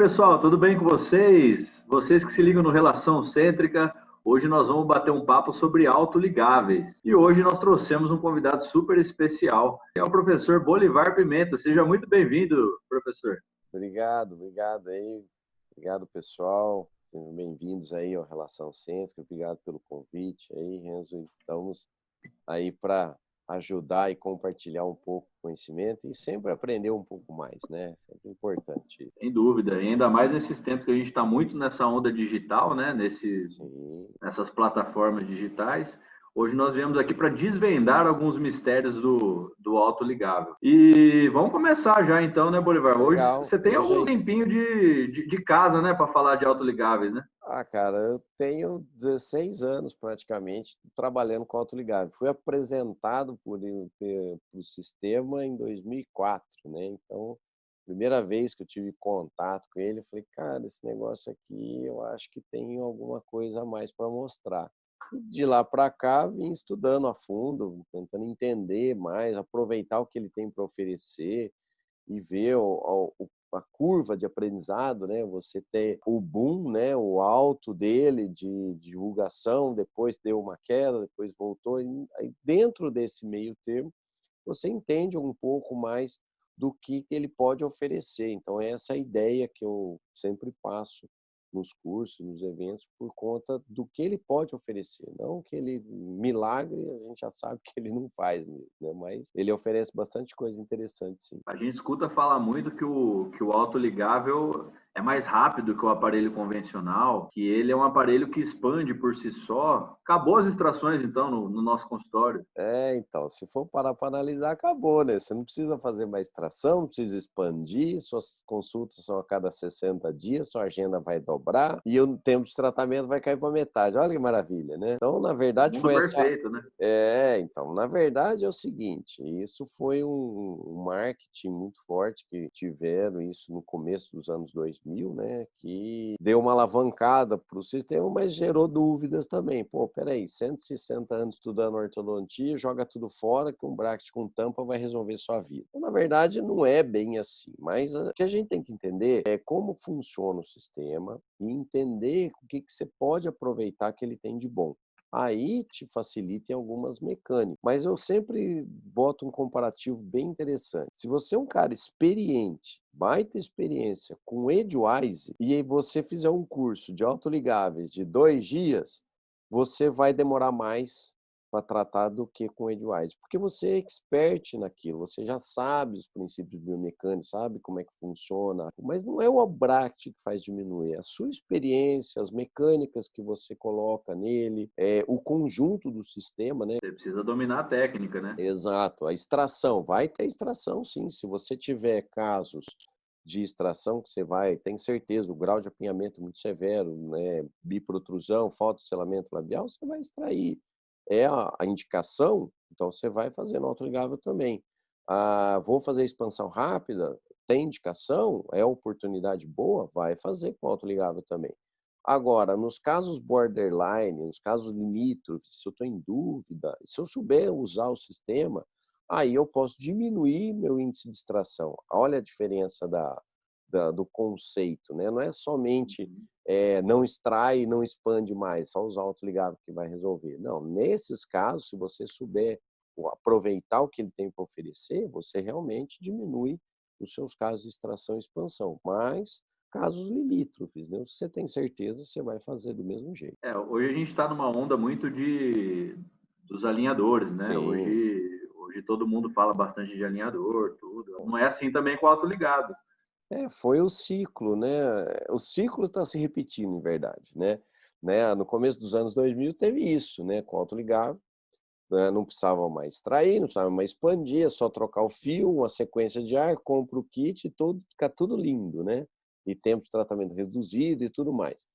pessoal, tudo bem com vocês? Vocês que se ligam no Relação Cêntrica, hoje nós vamos bater um papo sobre autoligáveis. E hoje nós trouxemos um convidado super especial, que é o professor Bolivar Pimenta. Seja muito bem-vindo, professor. Obrigado aí. Obrigado, pessoal. Sejam bem-vindos aí ao Relação Cêntrica. Obrigado pelo convite aí, Renzo. Estamos aí para ajudar e compartilhar um pouco o conhecimento e sempre aprender um pouco mais, né? Sempre importante. Sem dúvida, e ainda mais nesses tempos que a gente está muito nessa onda digital, né? Nessas plataformas digitais. Hoje nós viemos aqui para desvendar alguns mistérios do autoligável. E vamos começar já então, né, Bolivar? Hoje Legal. você tem algum tempinho de casa, né, para falar de autoligáveis, né? Cara, eu tenho 16 anos praticamente trabalhando com autoligável. Fui apresentado para o sistema em 2004, né? Então, primeira vez que eu tive contato com ele, eu falei, cara, esse negócio aqui eu acho que tem alguma coisa a mais para mostrar. E de lá para cá, vim estudando a fundo, tentando entender mais, aproveitar o que ele tem para oferecer e ver a curva de aprendizado, né? Você ter o boom, né? O alto dele de divulgação, depois deu uma queda, depois voltou. E aí dentro desse meio termo, você entende um pouco mais do que ele pode oferecer. Então, é essa a ideia que eu sempre passo nos cursos, nos eventos, por conta do que ele pode oferecer. Não que ele, milagre, a gente já sabe que ele não faz mesmo, né? Mas ele oferece bastante coisa interessante, sim. A gente escuta falar muito que o autoligável é mais rápido que o aparelho convencional, que ele é um aparelho que expande por si só. Acabou as extrações, então, no nosso consultório. Então, se for parar para analisar, acabou, né? Você não precisa fazer mais tração, não precisa expandir, suas consultas são a cada 60 dias, sua agenda vai dobrar e o tempo de tratamento vai cair para metade. Olha que maravilha, né? Então, na verdade, Mundo foi essa... perfeito, né? Então, na verdade é o seguinte, isso foi um marketing muito forte que tiveram isso no começo dos anos 2000, né? Que deu uma alavancada para o sistema, mas gerou dúvidas também. Pô, peraí, 160 anos estudando ortodontia, joga tudo fora que um bracket com tampa vai resolver sua vida. Então, na verdade, não é bem assim, mas o que a gente tem que entender é como funciona o sistema e entender o que você pode aproveitar que ele tem de bom. Aí te facilita em algumas mecânicas. Mas eu sempre boto um comparativo bem interessante. Se você é um cara experiente, baita experiência com Edgewise, e aí você fizer um curso de autoligáveis de 2 dias, você vai demorar mais para tratar do que com Edgewise, porque você é expert naquilo, você já sabe os princípios biomecânicos, sabe como é que funciona, mas não é o abract que faz diminuir, é a sua experiência, as mecânicas que você coloca nele, o conjunto do sistema, né? Você precisa dominar a técnica, né? Exato, a extração, vai ter extração sim, se você tiver casos de extração que você vai, tem certeza, o grau de apinhamento muito severo, né, biprotrusão, falta de selamento labial, você vai extrair. É a indicação, então você vai fazer no autoligável também. Vou fazer expansão rápida, tem indicação, é oportunidade boa, vai fazer com autoligável também. Agora, nos casos borderline, nos casos limítrofes, se eu estou em dúvida, se eu souber usar o sistema, aí eu posso diminuir meu índice de extração. Olha a diferença do conceito, né? Não é somente não extrai, não expande mais, só usar o autoligável que vai resolver. Não, nesses casos, se você souber aproveitar o que ele tem para oferecer, você realmente diminui os seus casos de extração e expansão. Mas casos limítrofes, né? Se você tem certeza, você vai fazer do mesmo jeito. Hoje a gente está numa onda muito dos alinhadores, né? Sim. Hoje todo mundo fala bastante de alinhador, tudo. Não é assim também com o autoligado. Foi o ciclo, né? O ciclo está se repetindo, em verdade, né? No começo dos anos 2000 teve isso, né? Com autoligável, né? Não precisava mais extrair, não precisava mais expandir, é só trocar o fio, uma sequência de ar, compra o kit e tudo, fica tudo lindo, né? E tempo de tratamento reduzido e tudo mais.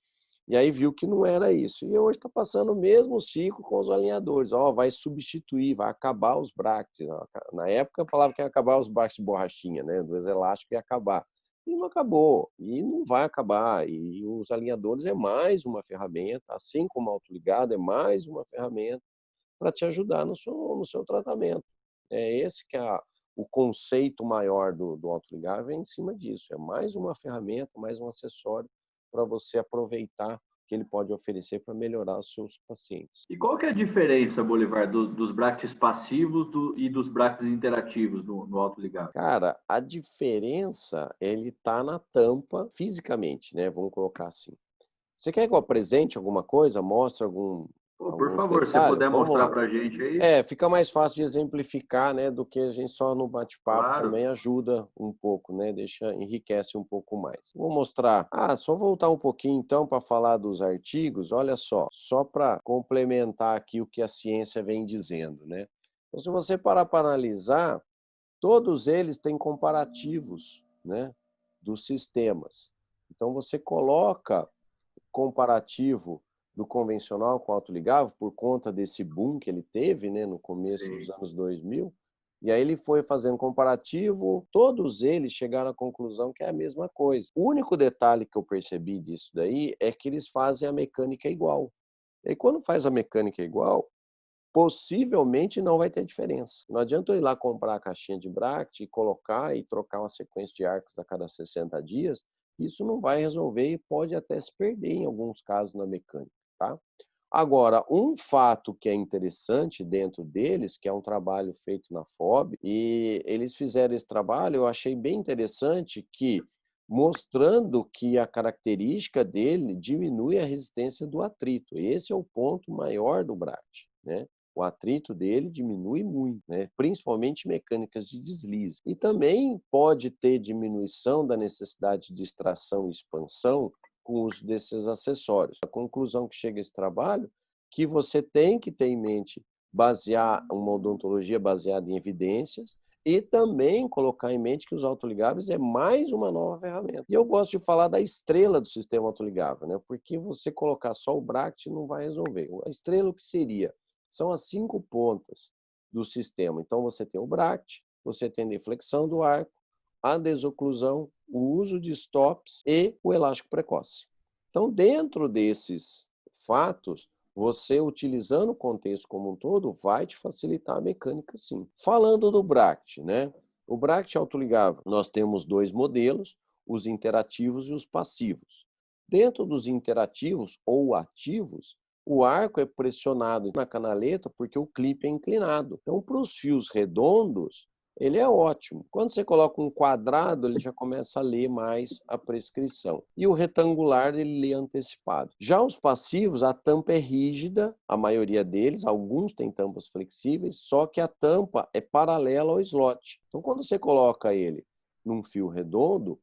E aí viu que não era isso. E hoje está passando o mesmo ciclo com os alinhadores. Vai substituir, vai acabar os brackets. Na época falava que ia acabar os brackets de borrachinha, né? Dos elásticos ia acabar. E não acabou. E não vai acabar. E os alinhadores é mais uma ferramenta, assim como o autoligado é mais uma ferramenta para te ajudar no seu tratamento. É esse que é o conceito maior do autoligável é em cima disso. É mais uma ferramenta, mais um acessório para você aproveitar que ele pode oferecer para melhorar os seus pacientes. E qual que é a diferença, Bolivar, dos bractes passivos e dos bractes interativos no autoligável? Cara, a diferença, ele tá na tampa fisicamente, né? Vamos colocar assim. Você quer que eu apresente alguma coisa? Mostre Pô, por alguns favor, se você detalhes? puder Vamos mostrar lá. para a gente aí. Fica mais fácil de exemplificar, né? Do que a gente só no bate-papo Claro. também ajuda um pouco, né? Enriquece um pouco mais. Vou mostrar. Só voltar um pouquinho então para falar dos artigos. Olha só para complementar aqui o que a ciência vem dizendo, né? Então, se você parar para analisar, todos eles têm comparativos, né, dos sistemas. Então, você coloca comparativo do convencional com o autoligável por conta desse boom que ele teve, né, no começo dos anos 2000, e aí ele foi fazendo comparativo, todos eles chegaram à conclusão que é a mesma coisa. O único detalhe que eu percebi disso daí é que eles fazem a mecânica igual. E quando faz a mecânica igual, possivelmente não vai ter diferença. Não adianta eu ir lá comprar a caixinha de Bract e colocar e trocar uma sequência de arcos a cada 60 dias, isso não vai resolver e pode até se perder em alguns casos na mecânica, tá? Agora, um fato que é interessante dentro deles, que é um trabalho feito na FOB, e eles fizeram esse trabalho, eu achei bem interessante, que mostrando que a característica dele diminui a resistência do atrito. Esse é o ponto maior do Bract, né? O atrito dele diminui muito, né? Principalmente mecânicas de deslize. E também pode ter diminuição da necessidade de extração e expansão com o uso desses acessórios. A conclusão que chega esse trabalho, que você tem que ter em mente basear uma odontologia baseada em evidências e também colocar em mente que os autoligáveis é mais uma nova ferramenta. E eu gosto de falar da estrela do sistema autoligável, né? Porque você colocar só o Bract não vai resolver. A estrela, o que seria? São as 5 pontas do sistema. Então, você tem o Bract, você tem a deflexão do arco, a desoclusão, o uso de stops e o elástico precoce. Então, dentro desses fatos, você utilizando o contexto como um todo, vai te facilitar a mecânica, sim. Falando do Bract, né? O Bract autoligável, nós temos 2 modelos, os interativos e os passivos. Dentro dos interativos ou ativos, o arco é pressionado na canaleta porque o clipe é inclinado. Então, para os fios redondos, ele é ótimo. Quando você coloca um quadrado, ele já começa a ler mais a prescrição. E o retangular, ele lê antecipado. Já os passivos, a tampa é rígida, a maioria deles, alguns têm tampas flexíveis, só que a tampa é paralela ao slot. Então, quando você coloca ele num fio redondo,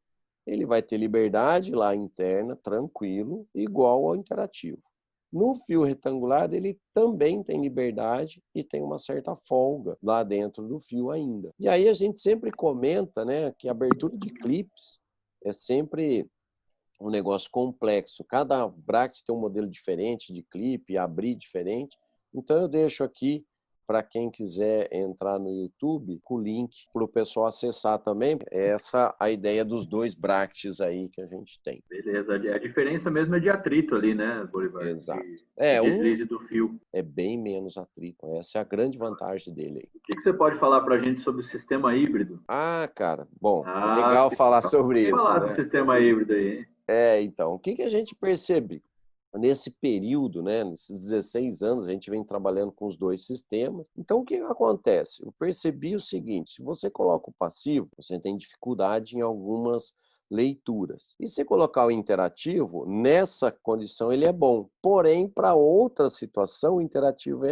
ele vai ter liberdade lá interna, tranquilo, igual ao interativo. No fio retangular, ele também tem liberdade e tem uma certa folga lá dentro do fio ainda. E aí a gente sempre comenta, né, que a abertura de clips é sempre um negócio complexo. Cada bracket tem um modelo diferente de clipe, abrir diferente. Então eu deixo aqui para quem quiser entrar no YouTube, com o link para o pessoal acessar também. Essa a ideia dos 2 brackets aí que a gente tem. Beleza. A diferença mesmo é de atrito ali, né, Bolivar? Exato. De deslize do fio. É bem menos atrito. Essa é a grande vantagem dele aí. O que você pode falar para a gente sobre o sistema híbrido? Cara, bom, legal falar sobre Vamos isso, falar do né? sistema híbrido aí, hein? Então, o que a gente percebe? Nesse período, né, nesses 16 anos, a gente vem trabalhando com os 2 sistemas. Então, o que acontece? Eu percebi o seguinte, se você coloca o passivo, você tem dificuldade em algumas leituras. E se colocar o interativo, nessa condição ele é bom. Porém, para outra situação, o interativo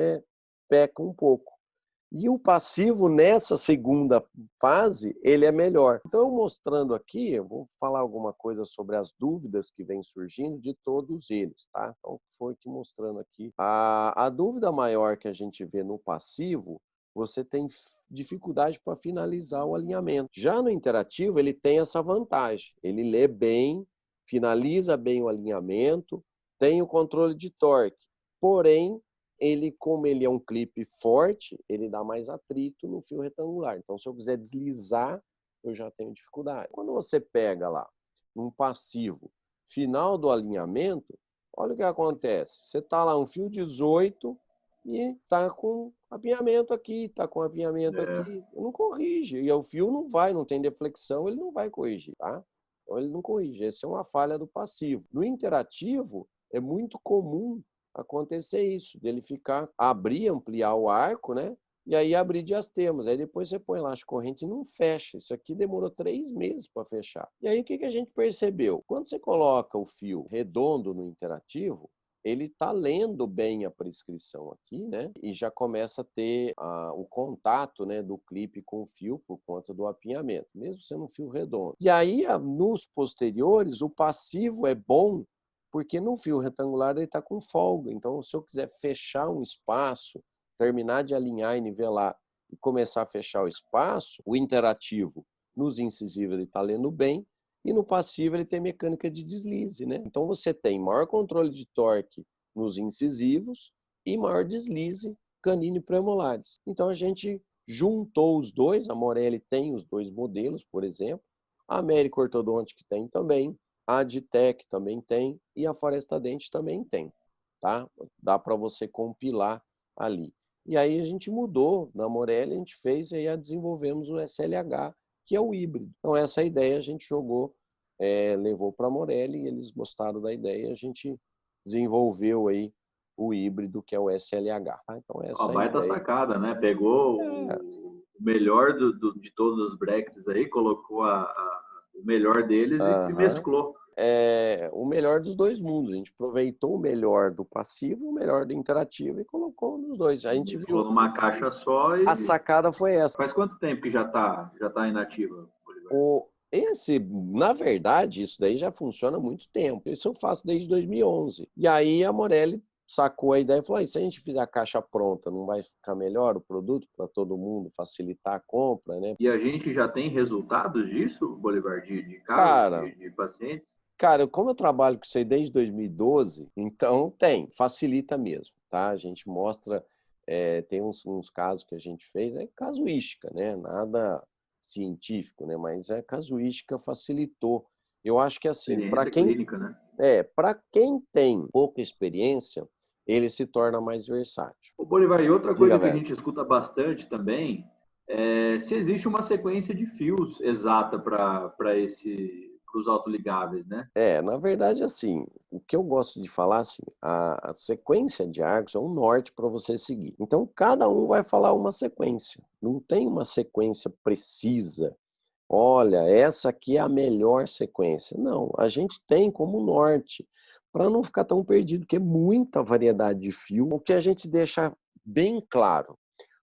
peca um pouco. E o passivo, nessa segunda fase, ele é melhor. Então, mostrando aqui, eu vou falar alguma coisa sobre as dúvidas que vêm surgindo de todos eles, tá? Então, foi aqui mostrando aqui. A dúvida maior que a gente vê no passivo, você tem dificuldade para finalizar o alinhamento. Já no interativo, ele tem essa vantagem. Ele lê bem, finaliza bem o alinhamento, tem o controle de torque. Porém, como ele é um clipe forte, ele dá mais atrito no fio retangular. Então, se eu quiser deslizar, eu já tenho dificuldade. Quando você pega lá um passivo, final do alinhamento, olha o que acontece. Você está lá um fio 18, e está com apinhamento aqui, está com apinhamento É. aqui. Não corrige. E o fio não tem deflexão, ele não vai corrigir, tá? Então ele não corrige. Essa é uma falha do passivo. No interativo, é muito comum acontecer isso, dele abrir, ampliar o arco, né? E aí abrir diastemas. Aí depois você põe lá as correntes e não fecha. Isso aqui demorou 3 meses para fechar. E aí o que a gente percebeu? Quando você coloca o fio redondo no interativo, ele está lendo bem a prescrição aqui, né? E já começa a ter o contato, né, do clipe com o fio por conta do apinhamento, mesmo sendo um fio redondo. E aí, nos posteriores, o passivo é bom porque no fio retangular ele está com folga. Então, se eu quiser fechar um espaço, terminar de alinhar e nivelar e começar a fechar o espaço, o interativo nos incisivos ele está lendo bem, e no passivo ele tem mecânica de deslize, né? Então você tem maior controle de torque nos incisivos e maior deslize canino e premolares. Então a gente juntou os dois, a Morelli tem os dois modelos, por exemplo, a América Ortodontic tem também, a Aditec também tem e a Floresta Dente também tem, tá? Dá para você compilar ali. E aí a gente mudou na Morelli, a gente fez e aí desenvolvemos o SLH, que é o híbrido. Então essa ideia a gente jogou, levou para a Morelli, e eles gostaram da ideia, a gente desenvolveu aí o híbrido, que é o SLH. Tá? Então Uma essa é a baita ideia. sacada, né? Pegou É, o melhor de todos os brackets aí, colocou o melhor deles e mesclou. o melhor dos dois mundos. A gente aproveitou o melhor do passivo, o melhor do interativo e colocou nos dois. A gente Mesclou viu. numa caixa só A e sacada foi essa. faz quanto tempo que já tá inativa, Oliver? Na verdade, isso daí já funciona há muito tempo. Isso eu faço desde 2011. E aí a Morelli sacou a ideia e falou: se a gente fizer a caixa pronta, não vai ficar melhor o produto para todo mundo, facilitar a compra, né? E a gente já tem resultados disso, Bolivar, de casos, Cara, de pacientes? como eu trabalho com isso aí desde 2012, então facilita mesmo, tá? A gente mostra, tem uns casos que a gente fez, é casuística, né? Nada científico, né? Mas casuística facilitou. Eu acho que assim, Experiência clínica, né? para quem tem pouca experiência, ele se torna mais versátil. O Bolivar, e outra Diga, coisa que a velho. gente escuta bastante também é se existe uma sequência de fios exata para os autoligáveis, né? Na verdade, assim, o que eu gosto de falar, assim, a sequência de arcos é um norte para você seguir. Então, cada um vai falar uma sequência. Não tem uma sequência precisa. Olha, essa aqui é a melhor sequência. Não, a gente tem como norte, para não ficar tão perdido, porque é muita variedade de fio. O que a gente deixa bem claro,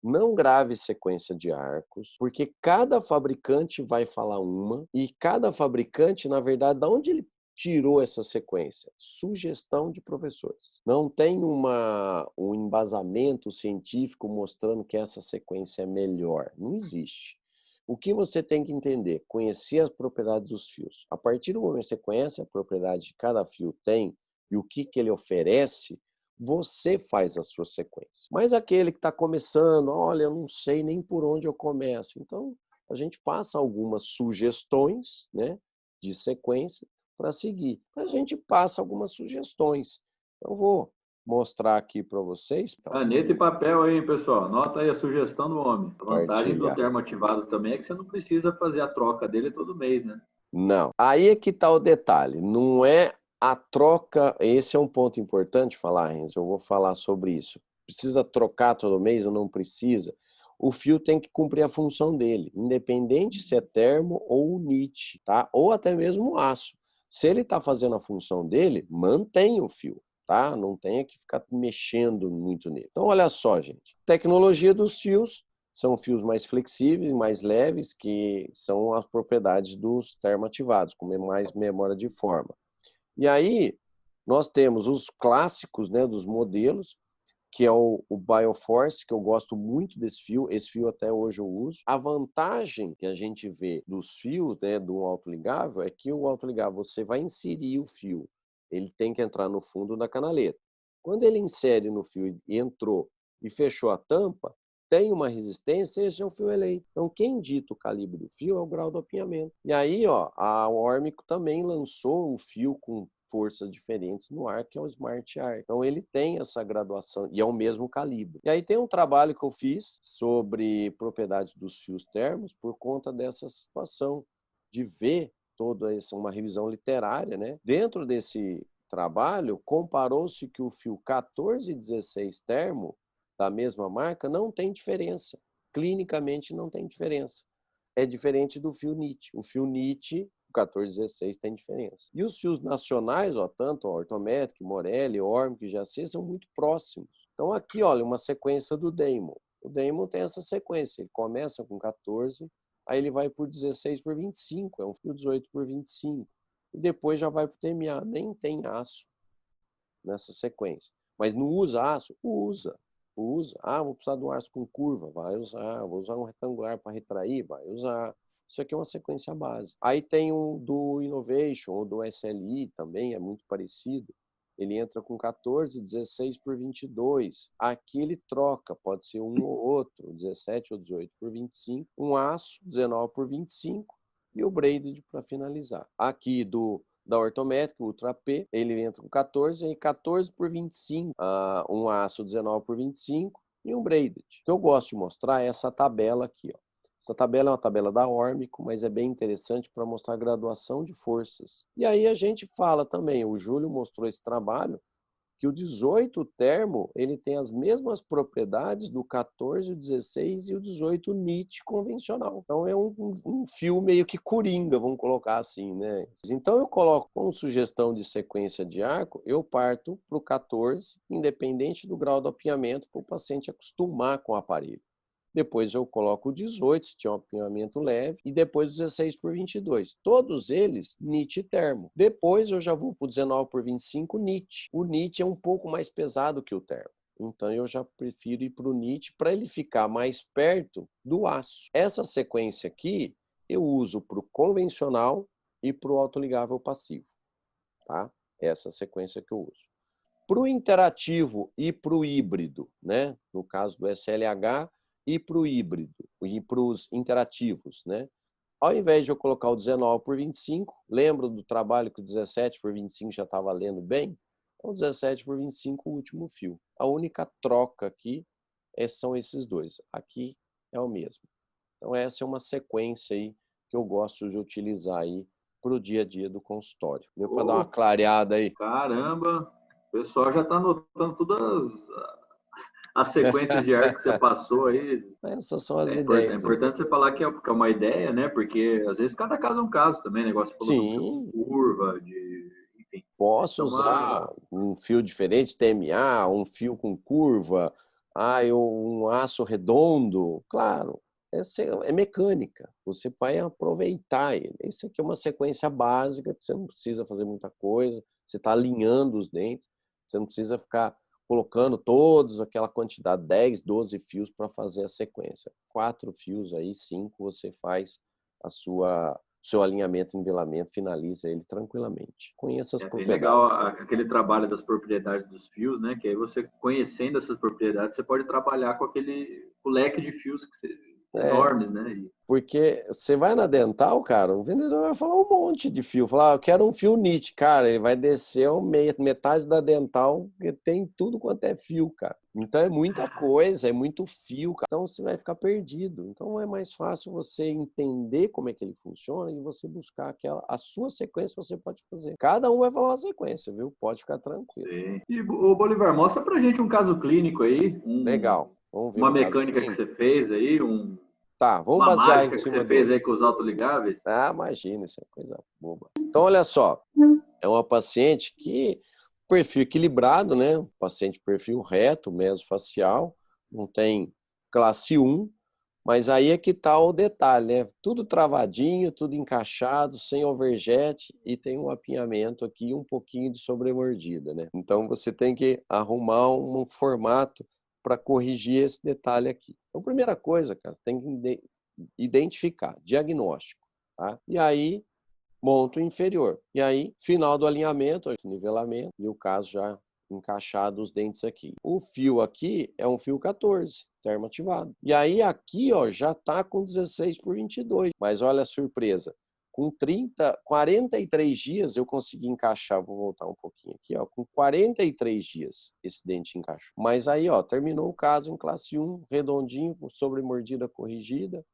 não grave sequência de arcos, porque cada fabricante vai falar uma, e cada fabricante, na verdade, de onde ele tirou essa sequência? Sugestão de professores. Não tem um embasamento científico mostrando que essa sequência é melhor. Não existe. O que você tem que entender? Conhecer as propriedades dos fios. A partir do momento que você conhece a propriedade que cada fio tem e o que ele oferece, você faz a sua sequência. Mas aquele que está começando, olha, eu não sei nem por onde eu começo. Então, a gente passa algumas sugestões, né, de sequência para seguir. A gente passa algumas sugestões. Eu vou mostrar aqui para vocês. Caneta e papel aí, pessoal. Anota aí a sugestão do homem. A vantagem do Compartilhar. termoativado também é que você não precisa fazer a troca dele todo mês, né? Não. Aí é que está o detalhe. Não é a troca. Esse é um ponto importante falar, Renzo. Eu vou falar sobre isso. Precisa trocar todo mês ou não precisa? O fio tem que cumprir a função dele, independente se é termo ou NIT, tá? Ou até mesmo aço. Se ele está fazendo a função dele, mantém o fio, tá? Não tenha que ficar mexendo muito nele. Então, olha só, gente. Tecnologia dos fios. São fios mais flexíveis, mais leves, que são as propriedades dos termoativados, com mais memória de forma. E aí, nós temos os clássicos, né, dos modelos, que é o Bioforce, que eu gosto muito desse fio. Esse fio até hoje eu uso. A vantagem que a gente vê dos fios, né, do autoligável, é que o autoligável, você vai inserir o fio, ele tem que entrar no fundo da canaleta. Quando ele insere no fio e entrou e fechou a tampa, tem uma resistência, esse é um fio eleito. Então, quem dita o calibre do fio é o grau do apinhamento. E aí, ó, a Ormico também lançou um fio com forças diferentes no arco, que é o Smart Arc. Então ele tem essa graduação e é o mesmo calibre. E aí tem um trabalho que eu fiz sobre propriedades dos fios termos por conta dessa situação de ver toda essa uma revisão literária, né? Dentro desse trabalho, comparou-se que o fio 1416 termo da mesma marca não tem diferença. Clinicamente não tem diferença. É diferente do fio NIT. O fio NIT, o 1416, tem diferença. E os fios nacionais, ó, tanto o Orthometric, Morelli, Ormic, GAC, são muito próximos. Então aqui, olha, uma sequência do Damon. O Damon tem essa sequência. Ele começa com 14, aí ele vai por 16 por 25, é um fio 18 por 25. E depois já vai para o TMA. Nem tem aço nessa sequência. Mas não usa aço? Usa. Ah, vou precisar de um aço com curva. Vai usar. Vou usar um retangular para retrair. Vai usar. Isso aqui é uma sequência base. Aí tem o do Innovation, ou do SLI também, é muito parecido. Ele entra com 14, 16 por 22. Aqui ele troca, pode ser um ou outro, 17 ou 18 por 25. Um aço, 19 por 25. E o braided para finalizar. Aqui da Orthometric, Ultra P, ele entra com 14, aí 14 por 25, um aço 19 por 25 e um braided. O que eu gosto de mostrar é essa tabela aqui, ó. Essa tabela é uma tabela da Ormico, mas é bem interessante para mostrar a graduação de forças. E aí a gente fala também, o Júlio mostrou esse trabalho, que o 18 termo, ele tem as mesmas propriedades do 14, o 16 e o 18 NIT convencional. Então é um fio meio que coringa, vamos colocar assim, né? Então eu coloco como sugestão de sequência de arco, eu parto para o 14, independente do grau do apinhamento, para o paciente acostumar com o aparelho. Depois eu coloco o 18, se tiver um apinhamento leve, e depois o 16 por 22. Todos eles NIT termo. Depois eu já vou para o 19 por 25 NIT. O NIT é um pouco mais pesado que o termo. Então eu já prefiro ir para o NIT para ele ficar mais perto do aço. Essa sequência aqui eu uso para o convencional e para o autoligável passivo. Tá? Essa sequência que eu uso. Para o interativo e para o híbrido, né? No caso do SLH, e para o híbrido, e para os interativos, né? Ao invés de eu colocar o 19 por 25, lembro do trabalho que o 17 por 25 já estava lendo bem? É o 17 por 25 o último fio. A única troca aqui são esses dois. Aqui é o mesmo. Então essa é uma sequência aí que eu gosto de utilizar aí para o dia a dia do consultório. Deu para dar uma clareada aí? Caramba! O pessoal já está anotando todas as sequências de arco que você passou aí. Essas são as ideias. É importante você falar que é uma ideia, né? Porque às vezes cada caso é um caso também. Negócio falou do fio com curva, enfim. Posso usar um fio diferente, TMA, um fio com curva, um aço redondo. Claro, é mecânica. Você vai aproveitar ele. Isso aqui é uma sequência básica, que você não precisa fazer muita coisa. Você está alinhando os dentes. Você não precisa ficar colocando todos aquela quantidade, 10, 12 fios para fazer a sequência. 4 fios aí, 5, você faz seu alinhamento, nivelamento, finaliza ele tranquilamente. Conheça as propriedades. É bem legal aquele trabalho das propriedades dos fios, né? Que aí você, conhecendo essas propriedades, você pode trabalhar com o leque de fios que enormes, né? Porque você vai na dental, cara, o vendedor vai falar um monte de fio. Falar, eu quero um fio NIT. Cara, ele vai descer metade da dental, porque tem tudo quanto é fio, cara. Então é muita coisa, é muito fio, cara. Então você vai ficar perdido. Então é mais fácil você entender como é que ele funciona e você buscar a sua sequência você pode fazer. Cada um vai falar uma sequência, viu? Pode ficar tranquilo. Sim. E o Bolivar, mostra pra gente um caso clínico aí. Legal. Vamos ver uma mecânica que você fez aí, Tá, vamos uma basear mágica em cima que você fez aí com os autoligáveis. Imagina, isso é coisa boba. Então, olha só, é uma paciente que perfil equilibrado, né? Paciente perfil reto, mesofacial, não tem classe 1, mas aí é que está o detalhe, né? Tudo travadinho, tudo encaixado, sem overjet e tem um apinhamento aqui e um pouquinho de sobremordida, né? Então você tem que arrumar um formato para corrigir esse detalhe aqui. Então, primeira coisa, cara, tem que identificar, diagnóstico, tá? E aí, monta o inferior. E aí, final do alinhamento, nivelamento, e o caso já encaixado os dentes aqui. O fio aqui é um fio 14, termoativado. E aí, aqui, ó, já tá com 16 por 22. Mas olha a surpresa. Com 43 dias eu consegui encaixar, vou voltar um pouquinho aqui, ó, com 43 dias esse dente encaixou. Mas aí, ó, terminou o caso em classe 1, redondinho, com sobremordida corrigida,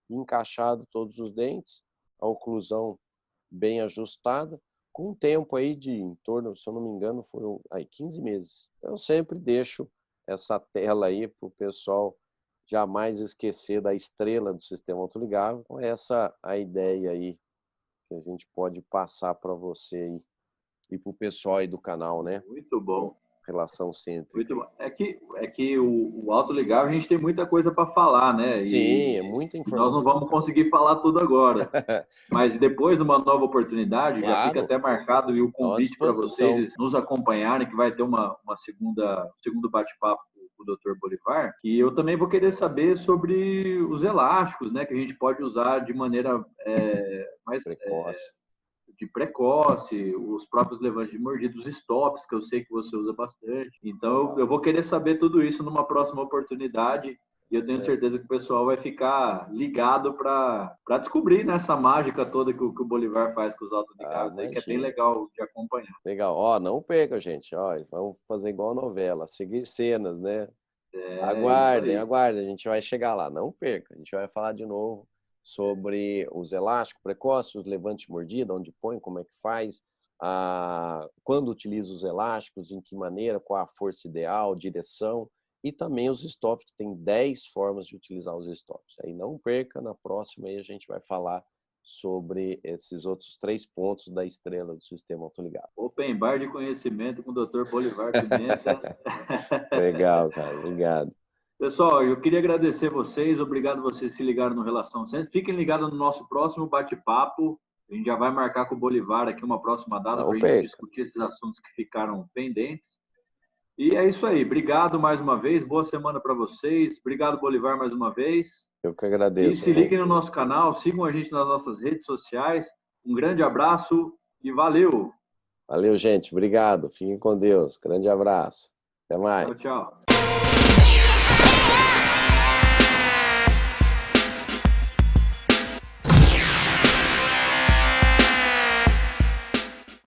encaixado todos os dentes, a oclusão bem ajustada, com um tempo aí de em torno, se eu não me engano, foram aí 15 meses. Então eu sempre deixo essa tela aí para o pessoal jamais esquecer da estrela do sistema autoligável, com essa a ideia aí que a gente pode passar para você aí, e para o pessoal aí do canal, né? Muito bom. Relação cêntrica. Muito bom. É que o autoligável a gente tem muita coisa para falar, né? Sim, é muita informação. Nós não vamos conseguir falar tudo agora. Mas depois, numa nova oportunidade, Claro. Já fica até marcado e o convite para vocês nos acompanharem, que vai ter segundo bate-papo com o Dr. Bolivar, que eu também vou querer saber sobre os elásticos, né? Que a gente pode usar de maneira mais precoce, os próprios levantes de mordida, os stops, que eu sei que você usa bastante. Então, eu vou querer saber tudo isso numa próxima oportunidade. E eu tenho certeza que o pessoal vai ficar ligado para descobrir nessa mágica toda que o Bolivar faz com os autoligáveis, aí, que é bem legal de acompanhar. Legal. Ó, não perca, gente. Ó, vamos fazer igual a novela, seguir cenas, né? Aguardem. A gente vai chegar lá. Não perca. A gente vai falar de novo sobre os elásticos precoces, os levantes de mordida, onde põe, como é que faz, quando utiliza os elásticos, em que maneira, qual a força ideal, direção, e também os stops, que tem 10 formas de utilizar os stops. Aí não perca, na próxima aí a gente vai falar sobre esses outros 3 pontos da estrela do sistema autoligado. Open Bar de conhecimento com o Dr. Bolivar Pimenta. Legal, cara. Obrigado. Pessoal, eu queria agradecer vocês, obrigado vocês se ligaram no Relação Cêntrica. Fiquem ligados no nosso próximo bate-papo. A gente já vai marcar com o Bolivar aqui uma próxima data para a gente discutir esses assuntos que ficaram pendentes. E é isso aí. Obrigado mais uma vez. Boa semana para vocês. Obrigado, Bolivar, mais uma vez. Eu que agradeço. E se liguem no nosso canal, sigam a gente nas nossas redes sociais. Um grande abraço e valeu! Valeu, gente. Obrigado. Fiquem com Deus. Grande abraço. Até mais. Tchau, tchau.